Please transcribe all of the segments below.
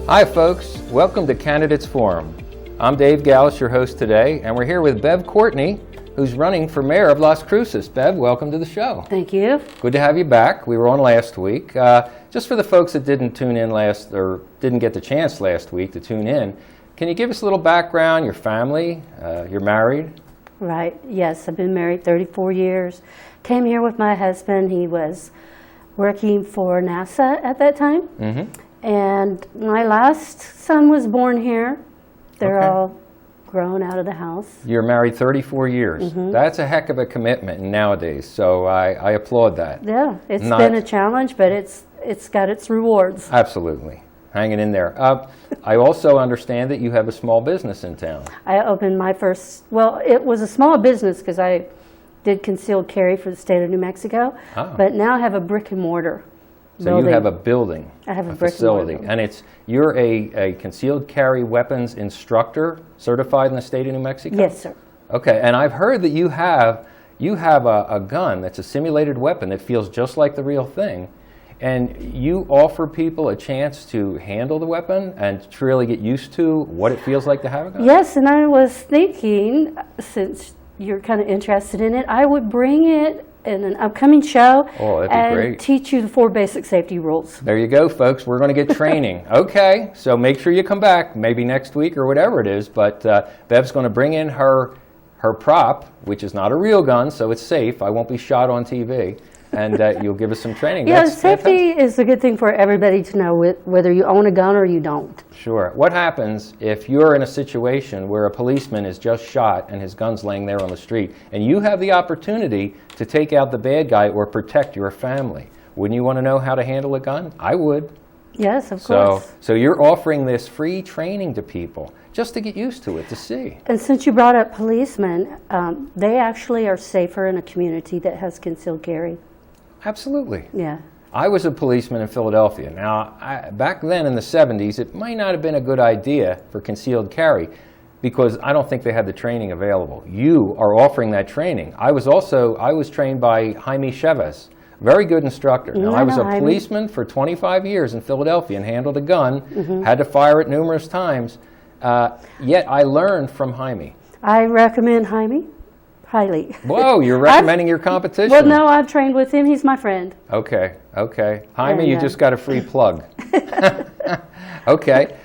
Hi folks, welcome to Candidates Forum. I'm Dave Gallus, your host today, and we're here with Bev Courtney, who's running for mayor of Las Cruces. Bev, welcome to the show. Thank you. Good to have you back. We were on last week. Just for the folks that didn't tune in didn't get the chance last week to tune in, can you give us a little background, your family? You're married? Right, yes, I've been married 34 years. Came here with my husband. He was working for NASA at that time. Mm-hmm. And my last son was born here. They're all grown out of the house. You're married 34 years. Mm-hmm. That's a heck of a commitment nowadays, so I applaud that. Yeah, it's been a challenge, but it's got its rewards. Absolutely. Hanging in there. I also understand that you have a small business in town. I opened my first, well, it was a small business because I did concealed carry for the state of New Mexico, but now I have a brick and mortar. So you have a building, I have a facility, brick and mortar. and you're a concealed carry weapons instructor certified in the state of New Mexico? Yes, sir. Okay, and I've heard that you have a gun that's a simulated weapon that feels just like the real thing, and you offer people a chance to handle the weapon and to really get used to what it feels like to have a gun? Yes, and I was thinking, since you're kind of interested in it, I would bring it in an upcoming show and teach you the 4 basic safety rules. There you go, folks. We're going to get training. Okay, so make sure you come back, maybe next week or whatever it is, but Bev's going to bring in her prop, which is not a real gun, so it's safe. I won't be shot on TV, and you'll give us some training. Yeah, safety is a good thing for everybody to know, whether you own a gun or you don't. Sure. What happens if you're in a situation where a policeman is just shot and his gun's laying there on the street, and you have the opportunity to take out the bad guy or protect your family? Wouldn't you want to know how to handle a gun? I would. Yes, of course. So you're offering this free training to people just to get used to it, to see. And since you brought up policemen, they actually are safer in a community that has concealed carry. Absolutely. Yeah. I was a policeman in Philadelphia. Now, back then in the 70s, it might not have been a good idea for concealed carry because I don't think they had the training available. You are offering that training. I was trained by Jaime Chavez, very good instructor. Now, I was a policeman for 25 years in Philadelphia and handled a gun, had to fire it numerous times, yet I learned from Jaime. I recommend Jaime. Highly. Whoa, you're recommending your competition. Well, no, I've trained with him. He's my friend. Okay. Jaime, you just got a free plug. Okay.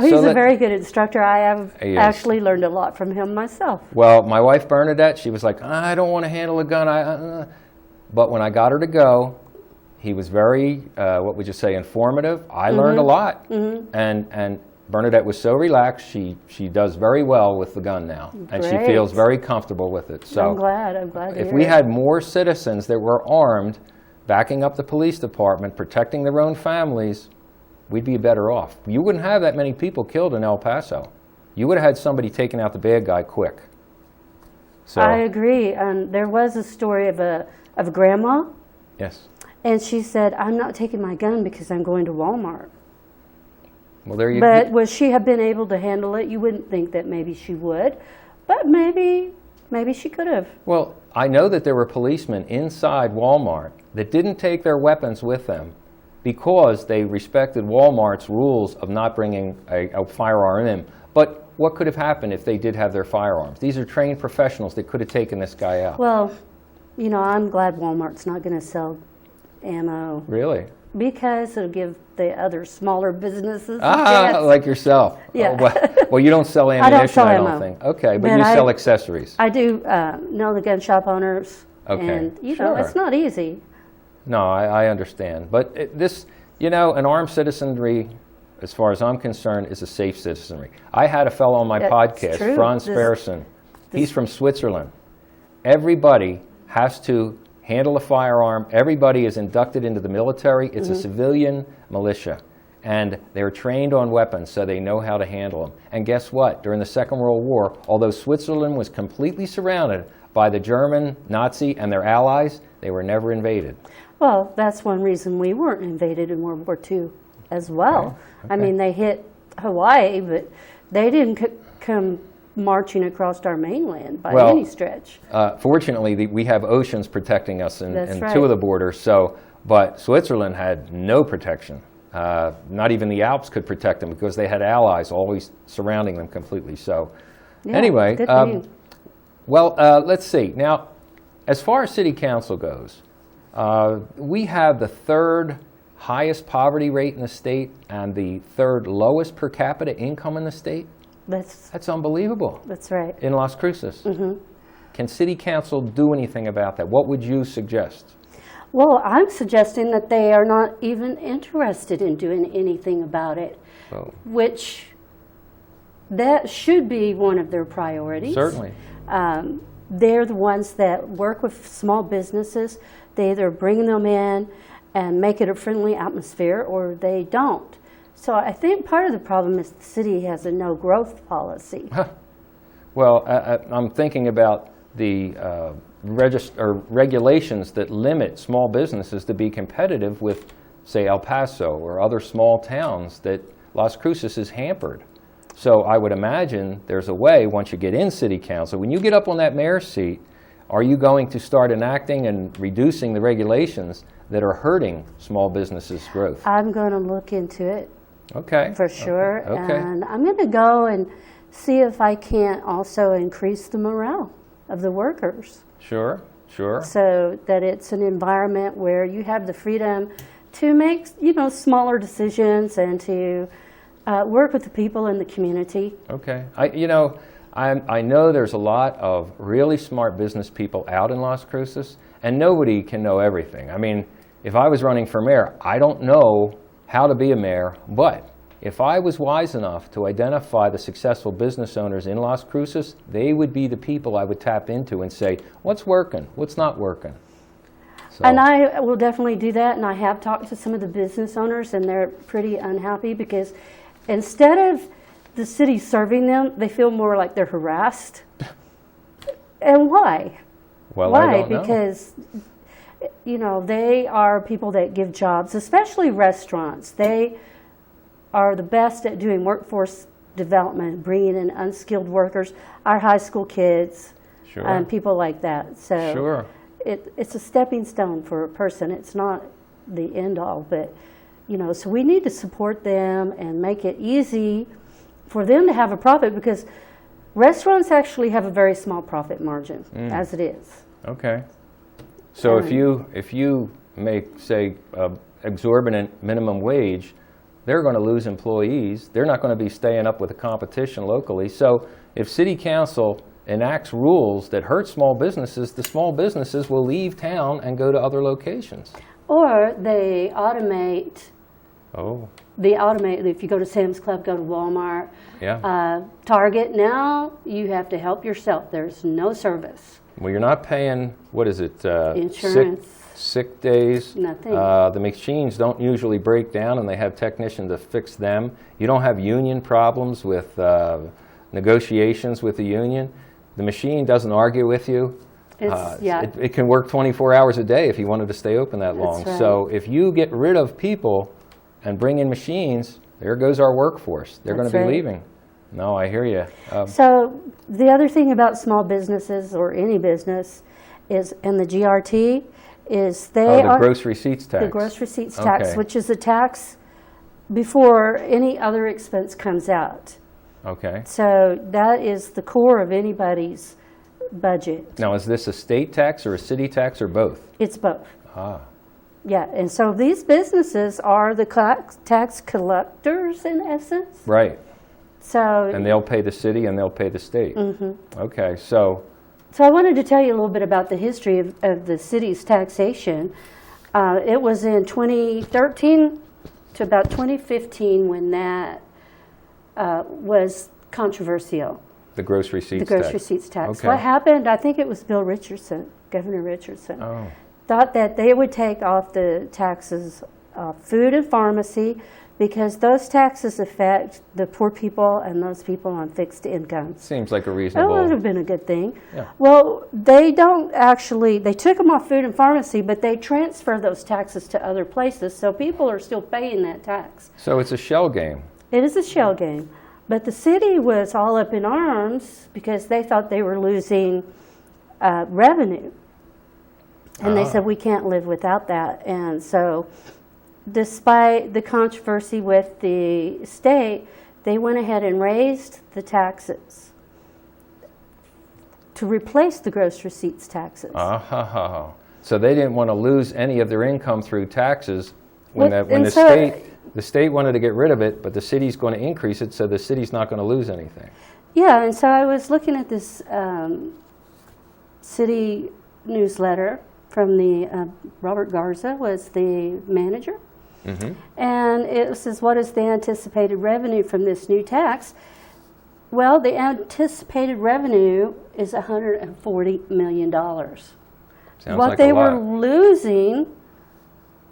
He's a very good instructor. I have actually learned a lot from him myself. Well, my wife, Bernadette, she was like, I don't want to handle a gun. But when I got her to go, he was very, what would you say, informative. I learned a lot. And Bernadette was so relaxed. She does very well with the gun now, and she feels very comfortable with it. So I'm glad if we had more citizens that were armed, backing up the police department, protecting their own families, we'd be better off. You wouldn't have that many people killed in El Paso. You would have had somebody taking out the bad guy quick. So I agree. There was a story of a grandma. Yes. And she said, "I'm not taking my gun because I'm going to Walmart." Well, there you go. But would she have been able to handle it? You wouldn't think that maybe she would, but maybe she could have. Well, I know that there were policemen inside Walmart that didn't take their weapons with them because they respected Walmart's rules of not bringing a firearm in. But what could have happened if they did have their firearms? These are trained professionals that could have taken this guy out. Well, I'm glad Walmart's not going to sell ammo. Really? Because it'll give the other smaller businesses like yourself. Yeah. Well, you don't sell ammunition, I don't sell ammo. don't think. Okay, but you sell accessories. I do know the gun shop owners. Okay. And, it's not easy. No, I understand. But an armed citizenry, as far as I'm concerned, is a safe citizenry. I had a fellow on my podcast, Franz Persson. He's from Switzerland. Everybody has to handle a firearm. Everybody is inducted into the military. It's a civilian militia. And they're trained on weapons, so they know how to handle them. And guess what? During the Second World War, although Switzerland was completely surrounded by the German, Nazi, and their allies, they were never invaded. Well, that's one reason we weren't invaded in World War II as well. Okay. I mean, they hit Hawaii, but they didn't come marching across our mainland by any stretch. Fortunately, we have oceans protecting us in two of the borders. But Switzerland had no protection. Not even the Alps could protect them because they had allies always surrounding them completely. So Yeah, anyway, good for you. well, let's see. Now, as far as city council goes, we have the third highest poverty rate in the state and the third lowest per capita income in the state. That's unbelievable. That's right. In Las Cruces. Can city council do anything about that? What would you suggest? Well, I'm suggesting that they are not even interested in doing anything about it, which that should be one of their priorities. Certainly. They're the ones that work with small businesses. They either bring them in and make it a friendly atmosphere, or they don't. So I think part of the problem is the city has a no growth policy. Well, I'm thinking about the regulations that limit small businesses to be competitive with, say, El Paso or other small towns that Las Cruces is hampered. So I would imagine there's a way, once you get in city council, when you get up on that mayor's seat, are you going to start enacting and reducing the regulations that are hurting small businesses' growth? I'm going to look into it. Okay. For sure. Okay. And I'm going to go and see if I can't also increase the morale of the workers. Sure, sure. So that it's an environment where you have the freedom to make, smaller decisions and to work with the people in the community. Okay. I know there's a lot of really smart business people out in Las Cruces, and nobody can know everything. I mean, if I was running for mayor, I don't know how to be a mayor, but if I was wise enough to identify the successful business owners in Las Cruces, they would be the people I would tap into and say, what's working, what's not working. So. And I will definitely do that, and I have talked to some of the business owners, and they're pretty unhappy because instead of the city serving them, they feel more like they're harassed. And why? Well, why? I don't know. Because they are people that give jobs, especially restaurants. They are the best at doing workforce development, bringing in unskilled workers, our high school kids, and people like that. So it's a stepping stone for a person. It's not the end all, but so we need to support them and make it easy for them to have a profit, because restaurants actually have a very small profit margin as it is. Okay. So if you make, say, exorbitant minimum wage, they're going to lose employees. They're not going to be staying up with the competition locally. So if city council enacts rules that hurt small businesses, the small businesses will leave town and go to other locations. Or they automate. Oh. They automate. If you go to Sam's Club, go to Walmart, Target, now you have to help yourself. There's no service. Well, you're not paying, what is it? Insurance. Sick days. Nothing. The machines don't usually break down, and they have technicians to fix them. You don't have union problems with negotiations with the union. The machine doesn't argue with you. It can work 24 hours a day if you wanted to stay open that long. Right. So if you get rid of people and bring in machines, there goes our workforce. They're going to be leaving. No, I hear you. So the other thing about small businesses, or any business, is, and the GRT, is they are the gross receipts tax. The gross receipts tax, which is a tax before any other expense comes out. Okay. So that is the core of anybody's budget. Now, is this a state tax or a city tax or both? It's both. Ah. Yeah, and so these businesses are the tax collectors in essence. Right. So. And they'll pay the city and they'll pay the state. Mm-hmm. Okay, so. So I wanted to tell you a little bit about the history of the city's taxation. It was in 2013 to about 2015 when that was controversial. The gross receipts tax. The gross receipts tax. Okay. What happened, I think it was Bill Richardson, Governor Richardson, thought that they would take off the taxes of food and pharmacy, because those taxes affect the poor people and those people on fixed incomes. Seems like a reasonable. That would have been a good thing. Yeah. Well, they don't actually, they took them off food and pharmacy, but they transfer those taxes to other places, so people are still paying that tax. So it's a shell game. It is a shell game. But the city was all up in arms because they thought they were losing revenue. And they said, we can't live without that. And so despite the controversy with the state, they went ahead and raised the taxes to replace the gross receipts taxes. So they didn't want to lose any of their income through taxes when the state wanted to get rid of it, but the city's going to increase it, so the city's not going to lose anything. Yeah, and so I was looking at this city newsletter from the Robert Garza was the manager. And it says, what is the anticipated revenue from this new tax? Well, the anticipated revenue is $140 million. Sounds what like they a lot. were losing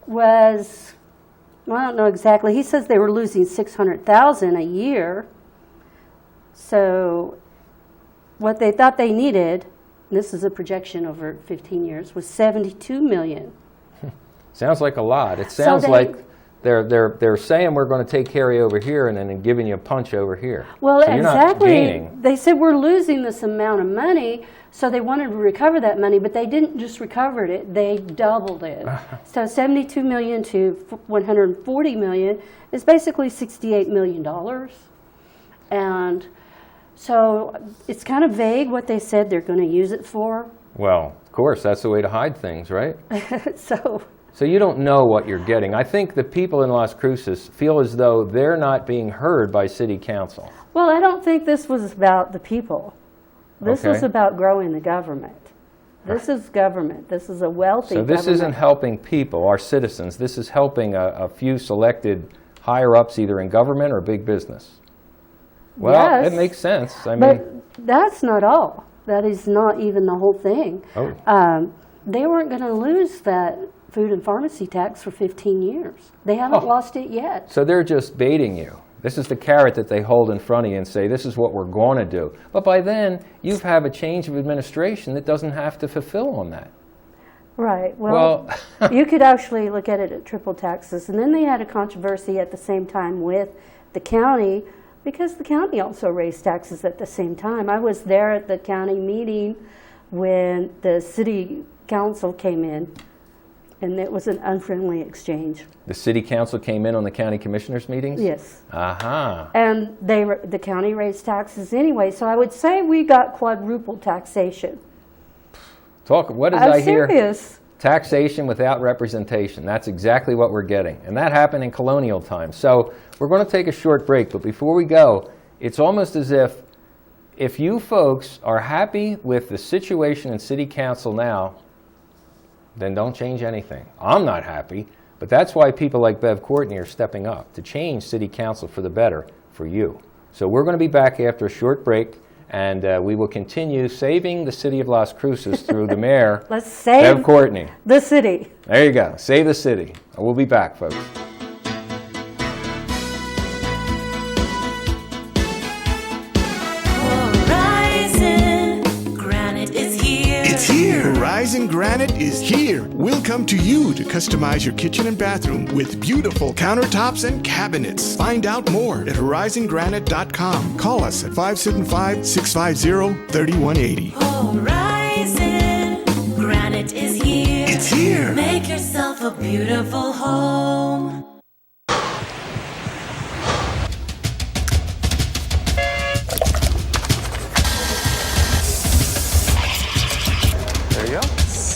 was, well, I don't know exactly. He says they were losing $600,000 a year. So what they thought they needed, and this is a projection over 15 years, was $72 million. Sounds like a lot. It sounds like they're saying we're going to take care of you over here and then giving you a punch over here. Well, so you're exactly. Not gaining. They said we're losing this amount of money, so they wanted to recover that money, but they didn't just recover it, they doubled it. So $72 million to $140 million is basically $68 million. And so it's kind of vague what they said they're going to use it for. Well, of course, that's the way to hide things, right? So you don't know what you're getting. I think the people in Las Cruces feel as though they're not being heard by city council. Well, I don't think this was about the people. This was about growing the government. This is government. This is a wealthy government. So this isn't helping people, our citizens. This is helping a few selected higher-ups either in government or big business. Well, yes, it makes sense. But that's not all. That is not even the whole thing. They weren't going to lose that food and pharmacy tax for 15 years. They haven't lost it yet. So they're just baiting you. This is the carrot that they hold in front of you and say, this is what we're going to do. But by then, you have a change of administration that doesn't have to fulfill on that. Right. Well, you could actually look at it at triple taxes. And then they had a controversy at the same time with the county, because the county also raised taxes at the same time. I was there at the county meeting when the city council came in, and it was an unfriendly exchange. The city council came in on the county commissioners' meetings? Yes. Aha. And the county raised taxes anyway, so I would say we got quadruple taxation. What did I hear? I'm serious. Taxation without representation. That's exactly what we're getting. And that happened in colonial times. So we're going to take a short break, but before we go, it's almost as if you folks are happy with the situation in city council now, then don't change anything. I'm not happy, but that's why people like Bev Courtney are stepping up to change city council for the better for you. So we're going to be back after a short break, and we will continue saving the city of Las Cruces through the mayor, Let's save Bev Courtney. The city. There you go. Save the city. We'll be back, folks. Horizon Granite is here. We'll come to you to customize your kitchen and bathroom with beautiful countertops and cabinets. Find out more at horizongranite.com. Call us at 575-650-3180. Horizon Granite is here. It's here. Make yourself a beautiful home.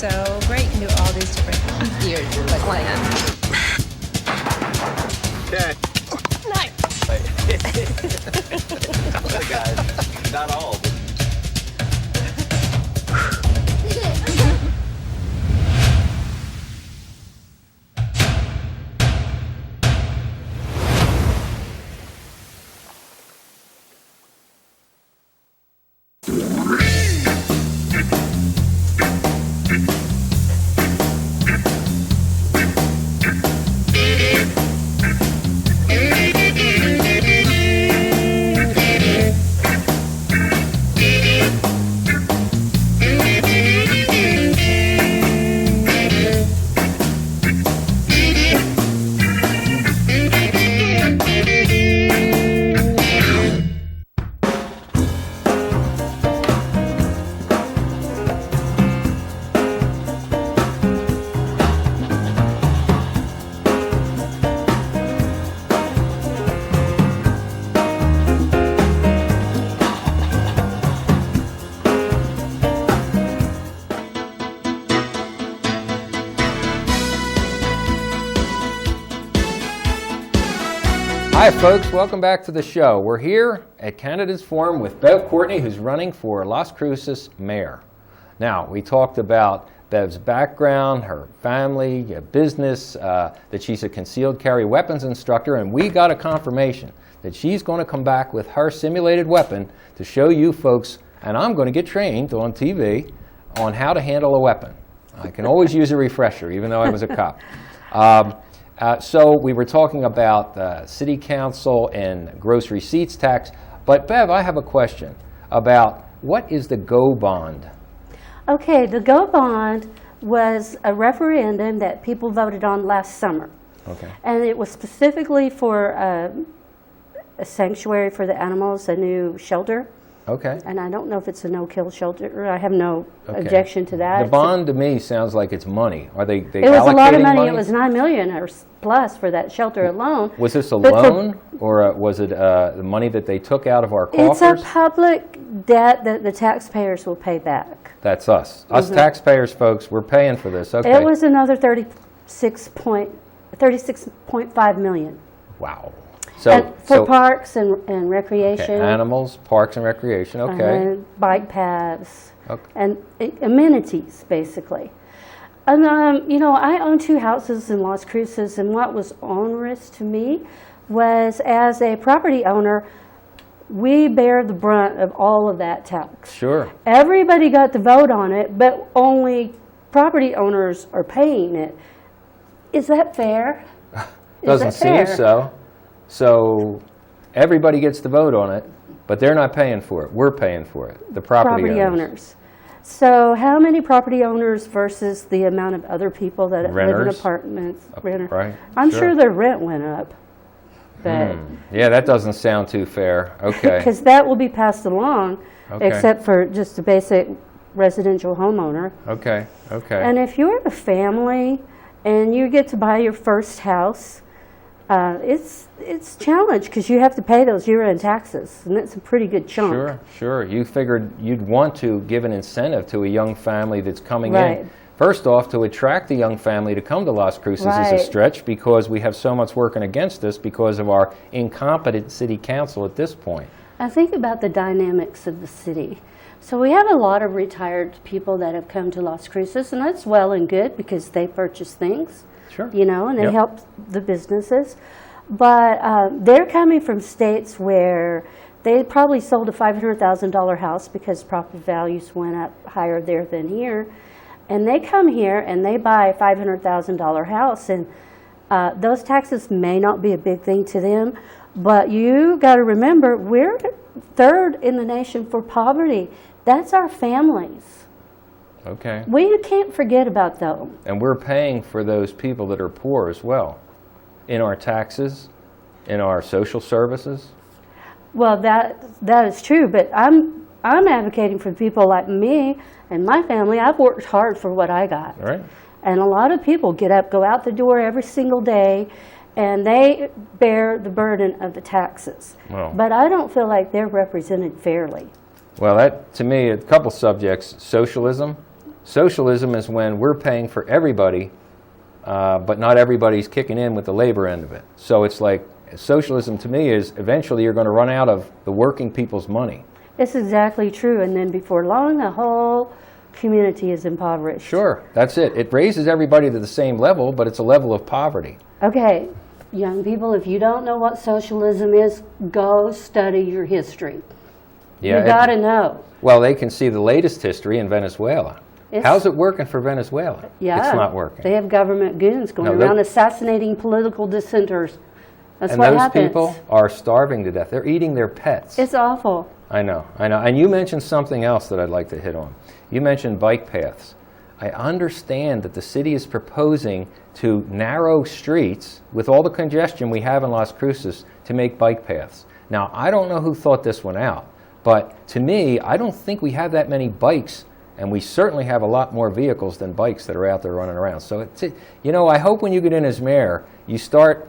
So great, you can do all these different gears, like that. Okay. Nice. Guys, not all. Hi folks, welcome back to the show. We're here at Candidates Forum with Bev Courtney, who's running for Las Cruces mayor. Now, we talked about Bev's background, her family, business, that she's a concealed carry weapons instructor, and we got a confirmation that she's going to come back with her simulated weapon to show you folks, and I'm going to get trained on TV on how to handle a weapon. I can always use a refresher, even though I was a cop. So we were talking about city council and gross receipts tax, but Bev, I have a question about what is the GO bond? Okay, the GO bond was a referendum that people voted on last summer. Okay. And it was specifically for a sanctuary for the animals, a new shelter. Okay. And I don't know if it's a no-kill shelter. I have no objection to that. The bond to me sounds like it's money. Are they it was a lot of money. money? It was $9 million or plus for that shelter alone. Was this a loan, or was it the money that they took out of our coffers? It's a public debt that the taxpayers will pay back. That's us. Us taxpayers, folks, we're paying for this. Okay. It was another $36.5 million. Wow. So for parks and recreation. Okay. Animals, parks and recreation. Okay. Bike paths. Okay. And amenities, basically. And, I own 2 houses in Las Cruces, and what was onerous to me was, as a property owner, we bear the brunt of all of that tax. Sure. Everybody got to vote on it, but only property owners are paying it. Is that fair? Doesn't seem so. So everybody gets to vote on it, but they're not paying for it. We're paying for it, the property owners. So how many property owners versus the amount of other people that live in apartments? Right. I'm sure their rent went up. But yeah, that doesn't sound too fair. Okay. Because that will be passed along, except for just a basic residential homeowner. Okay. Okay. And if you're a family and you get to buy your first house, it's challenged because you have to pay those year-end taxes, and that's a pretty good chunk. Sure. You figured you'd want to give an incentive to a young family that's coming in. First off, to attract the young family to come to Las Cruces is a stretch because we have so much working against us because of our incompetent city council at this point. I think about the dynamics of the city. So we have a lot of retired people that have come to Las Cruces, and that's well and good because they purchase things. Sure. And they help the businesses. But they're coming from states where they probably sold a $500,000 house because property values went up higher there than here. And they come here and they buy a $500,000 house, and those taxes may not be a big thing to them, but you got to remember we're 3rd in the nation for poverty. That's our families. Okay. We can't forget about them. And we're paying for those people that are poor as well, in our taxes, in our social services. Well, that is true, but I'm advocating for people like me and my family. I've worked hard for what I got. Right. And a lot of people get up, go out the door every single day, and they bear the burden of the taxes. Well, but I don't feel like they're represented fairly. Well, that, to me, a couple subjects. Socialism. Socialism is when we're paying for everybody, but not everybody's kicking in with the labor end of it. So it's like socialism to me is eventually you're going to run out of the working people's money. It's exactly true. And then before long, the whole community is impoverished. Sure, that's it. It raises everybody to the same level, but it's a level of poverty. Okay, young people, if you don't know what socialism is, go study your history. Yeah, you got to know. Well, they can see the latest history in Venezuela. How's it working for Venezuela? Yeah, it's not working. They have government goons going around assassinating political dissenters. That's what happens. And those people are starving to death. They're eating their pets. It's awful. I know. And you mentioned something else that I'd like to hit on. You mentioned bike paths. I understand that the city is proposing to narrow streets with all the congestion we have in Las Cruces to make bike paths. Now, I don't know who thought this one out, but to me, I don't think we have that many bikes, and we certainly have a lot more vehicles than bikes that are out there running around. So, I hope when you get in as mayor, you start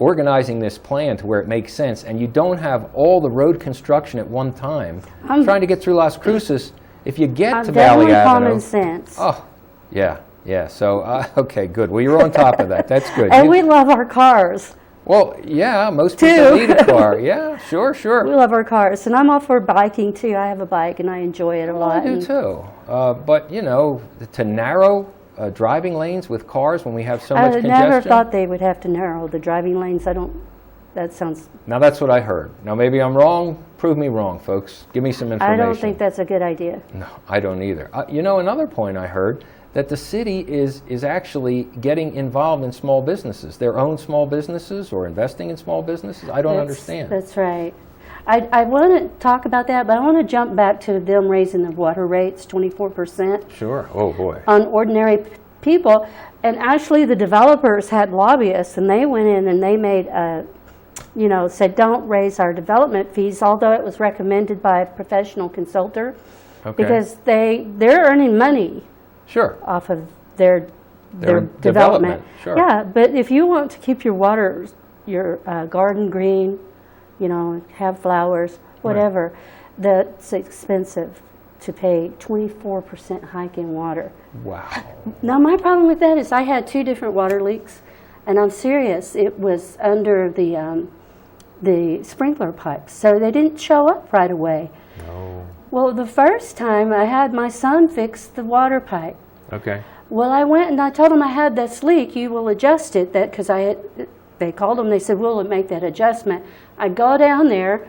organizing this plan to where it makes sense, and you don't have all the road construction at one time. Trying to get through Las Cruces, if you get to Valley Avenue. Common sense. Oh, yeah. So, okay, good. Well, you're on top of that. That's good. And we love our cars. Well, yeah, most people need a car. Yeah, sure. We love our cars, and I'm all for biking too. I have a bike, and I enjoy it a lot. I do too. But you know, to narrow driving lanes with cars when we have so much congestion. I never thought they would have to narrow the driving lanes. That sounds. Now that's what I heard. Now maybe I'm wrong. Prove me wrong, folks. Give me some information. I don't think that's a good idea. No, I don't either. You know, another point I heard, that the city is actually getting involved in small businesses, their own small businesses, or investing in small businesses. I don't understand. That's right. I want to talk about that, but I want to jump back to them raising the water rates 24%. Sure. Oh boy. On ordinary people, and actually the developers had lobbyists, and they went in and they made said don't raise our development fees, although it was recommended by a professional consultant, because they're earning money. Sure. Off of their development. Sure. Yeah, but if you want to keep your garden green, have flowers, whatever, that's expensive to pay 24% hike in water. Wow. Now my problem with that is I had 2 different water leaks, and I'm serious. It was under the sprinkler pipes, so they didn't show up right away. No. Well, the first time I had my son fix the water pipe. Okay. Well, I went and I told him I had this leak. You will adjust it. Because they called them. They said, we'll make that adjustment. I go down there,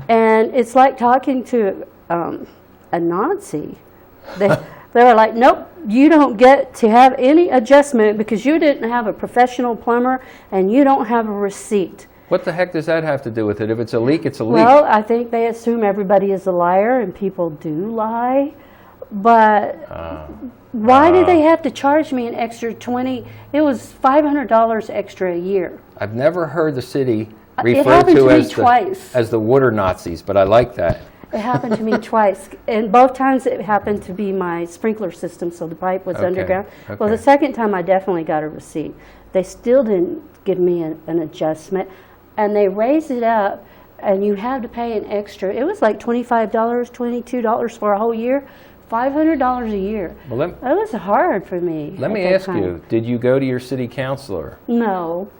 and it's like talking to a Nazi. They were like, nope, you don't get to have any adjustment because you didn't have a professional plumber and you don't have a receipt. What the heck does that have to do with it? If it's a leak, it's a leak. Well, I think they assume everybody is a liar, and people do lie. But why did they have to charge me an extra $20? It was $500 extra a year. I've never heard the city referred to as the water Nazis, but I like that. It happened to me twice, and both times it happened to be my sprinkler system, so the pipe was underground. Okay. Well, the second time I definitely got a receipt. They still didn't give me an adjustment, and they raised it up, and you had to pay an extra. It was like $25, $22 for a whole year, $500 a year. Well, that was hard for me. Let me ask you, did you go to your city councilor? No.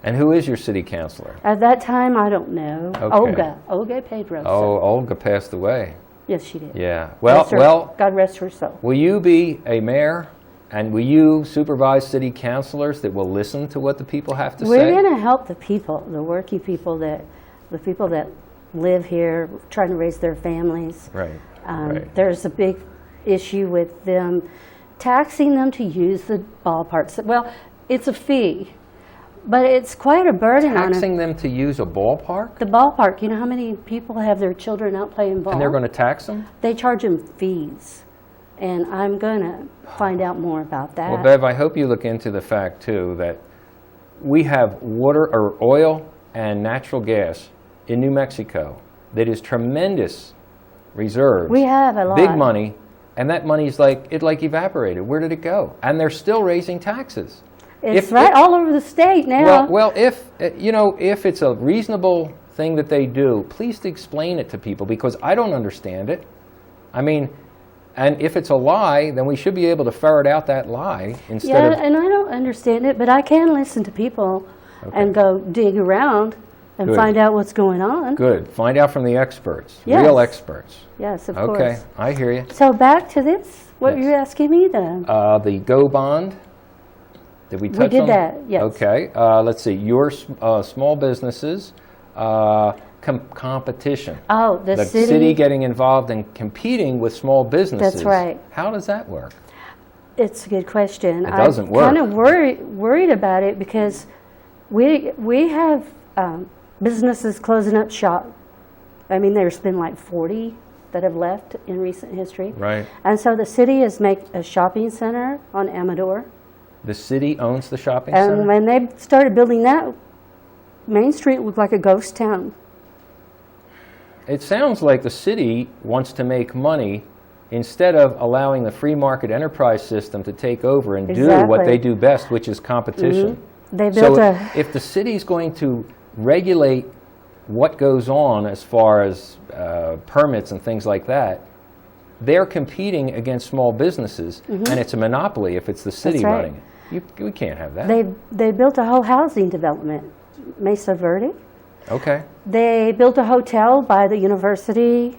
And who is your city councilor? At that time, I don't know. Okay. Olga Pedrosa. Oh, Olga passed away. Yes, she did. Yeah. Well, God rest her soul. Will you be a mayor, and will you supervise city councilors that will listen to what the people have to say? We're going to help the people, the working people, the people that live here, trying to raise their families. Right. There's a big issue with them taxing them to use the ballparks. Well, it's a fee. But it's quite a burden on them. Taxing them to use a ballpark? The ballpark. You know how many people have their children out playing ball? And they're going to tax them? They charge them fees. And I'm going to find out more about that. Well, Bev, I hope you look into the fact, too, that we have water or oil and natural gas in New Mexico that is tremendous reserves. We have a lot. Big money. And that money's like evaporated. Where did it go? And they're still raising taxes. It's all over the state now. Well, if it's a reasonable thing that they do, please explain it to people, because I don't understand it. I mean, and if it's a lie, then we should be able to ferret out that lie instead of... Yeah, and I don't understand it, but I can listen to people and go dig around and find out what's going on. Good. Find out from the experts, yes. Real experts. Yes, of course. Okay, I hear you. So back to this. What were you asking me then? The GO bond. Did we touch on We did that, yes. Okay. Let's see. Your small businesses, competition. Oh, the city getting involved and competing with small businesses. That's right. How does that work? It's a good question. It doesn't work. I'm kind of worried about it because we have businesses closing up shop. I mean, there's been like 40 that have left in recent history. Right. And so the city has made a shopping center on Amador. The city owns the shopping center? And when they started building that, Main Street looked like a ghost town. It sounds like the city wants to make money instead of allowing the free market enterprise system to take over and do what they do best, which is competition. Mm-hmm. They built if the city's going to regulate what goes on as far as permits and things like that, they're competing against small businesses, and it's a monopoly if it's the city running it. We can't have that. They built a whole housing development Mesa Verde. Okay. They built a hotel by the university.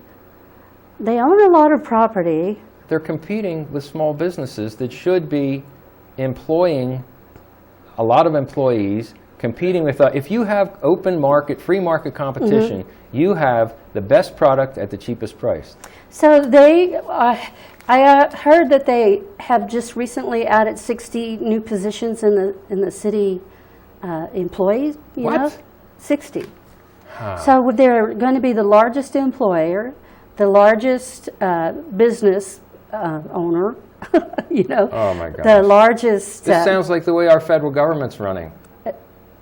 They own a lot of property. They're competing with small businesses that should be employing a lot of employees, competing with, if you have open market, free market competition, you have the best product at the cheapest price. So they, I heard that they have just recently added 60 new positions in the city employees. You What? know? 60. So they're going to be the largest employer, the largest business owner, you know. Oh my gosh. The largest. This sounds like the way our federal government's running.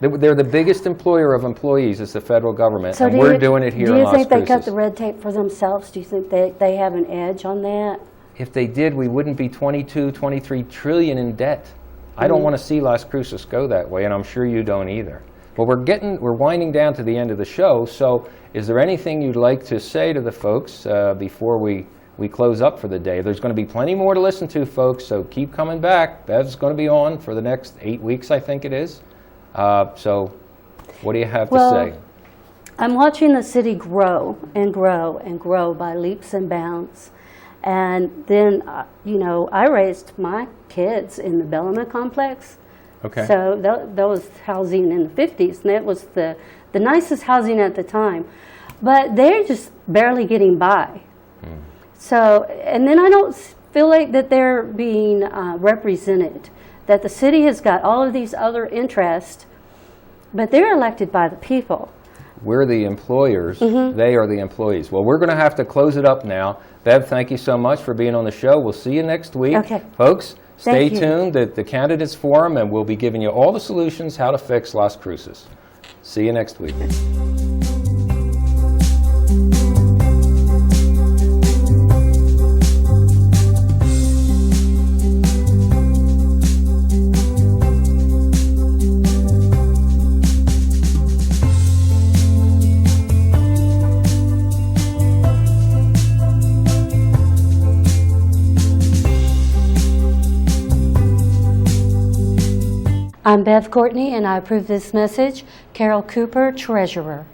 They're the biggest employer of employees is the federal government, and we're doing it here in Las Cruces. Do you think they cut the red tape for themselves? Do you think they have an edge on that? If they did, we wouldn't be 22, 23 trillion in debt. I don't want to see Las Cruces go that way, and I'm sure you don't either. Well, we're winding down to the end of the show, so is there anything you'd like to say to the folks before we close up for the day? There's going to be plenty more to listen to, folks, so keep coming back. Bev's going to be on for the next 8 weeks, I think it is. So what do you have to say? I'm watching the city grow and grow and grow by leaps and bounds. And then, you know, I raised my kids in the Bellama complex. Okay. So that was housing in the 50s, and that was the nicest housing at the time. But they're just barely getting by. So, and then I don't feel like that they're being represented, that the city has got all of these other interests, but they're elected by the people. We're the employers, they are the employees. Well, we're going to have to close it up now. Bev, thank you so much for being on the show. We'll see you next week. Okay. Folks, stay Thank you. tuned at the Candidates Forum, and we'll be giving you all the solutions how to fix Las Cruces. See you next week. I'm Bev Courtney, and I approve this message. Carol Cooper, Treasurer.